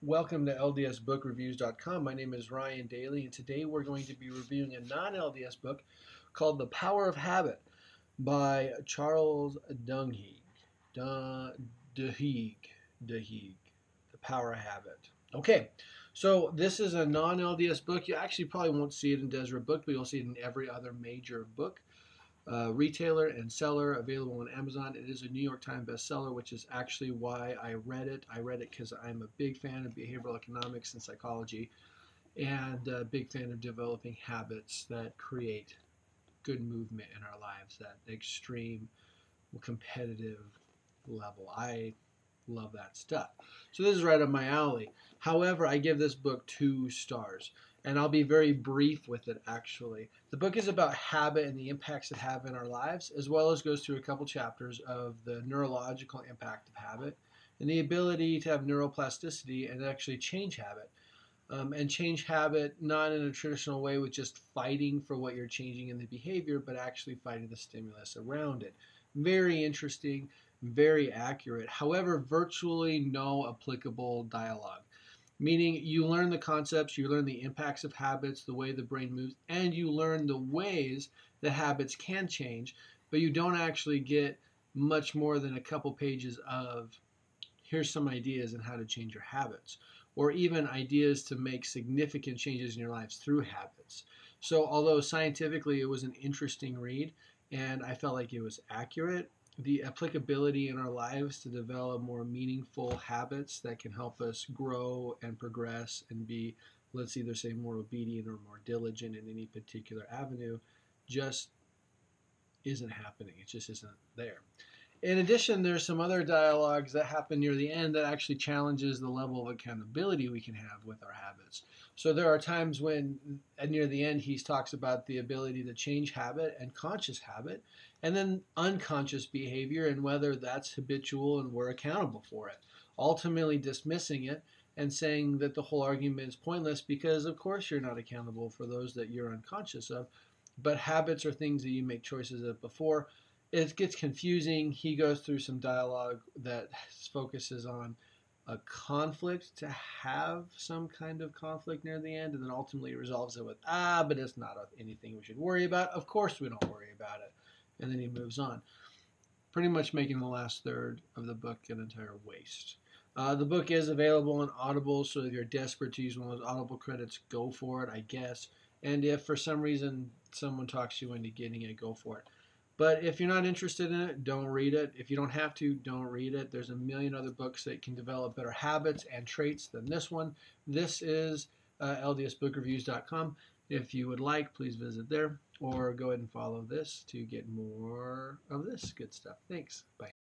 Welcome to LDSBookReviews.com. My name is Ryan Daly, and today we're going to be reviewing a non-LDS book called The Power of Habit by Charles Duhigg. Duhigg. Duhigg. The Power of Habit. Okay, so this is a non-LDS book. You actually probably won't see it in Deseret Book, but you'll see it in every other major book retailer and seller, available on Amazon. It is a New York Times bestseller, which is actually why I read it. I read it because I'm a big fan of behavioral economics and psychology, and a big fan of developing habits that create good movement in our lives, that extreme competitive level. I love that stuff. So this is right up my alley. However, I give this book 2 stars, and I'll be very brief with it actually. The book is about habit and the impacts it have in our lives, as well as goes through a couple chapters of the neurological impact of habit and the ability to have neuroplasticity and actually change habit. And change habit not in a traditional way with just fighting for what you're changing in the behavior, but actually fighting the stimulus around it. Very interesting, very accurate. However, virtually no applicable dialogue. Meaning you learn the concepts, you learn the impacts of habits, the way the brain moves, and you learn the ways that habits can change, but you don't actually get much more than a couple pages of here's some ideas on how to change your habits, or even ideas to make significant changes in your lives through habits. So although scientifically it was an interesting read and I felt like it was accurate, the applicability in our lives to develop more meaningful habits that can help us grow and progress and be, let's either say, more obedient or more diligent in any particular avenue just isn't happening. It just isn't there. In addition, there's some other dialogues that happen near the end that actually challenges the level of accountability we can have with our habits. So there are times when near the end he talks about the ability to change habit and conscious habit, and then unconscious behavior and whether that's habitual and we're accountable for it. Ultimately dismissing it and saying that the whole argument is pointless because of course you're not accountable for those that you're unconscious of, but habits are things that you make choices of before. It gets confusing. He goes through some dialogue that focuses on a conflict to have some kind of conflict near the end, and then ultimately resolves it with, but it's not anything we should worry about. Of course we don't worry about it. And then he moves on, pretty much making the last third of the book an entire waste. The book is available on Audible, so if you're desperate to use one of those Audible credits, go for it, I guess. And if for some reason someone talks you into getting it, go for it. But if you're not interested in it, don't read it. If you don't have to, don't read it. There's a million other books that can develop better habits and traits than this one. This is LDSBookReviews.com. If you would like, please visit there or go ahead and follow this to get more of this good stuff. Thanks. Bye.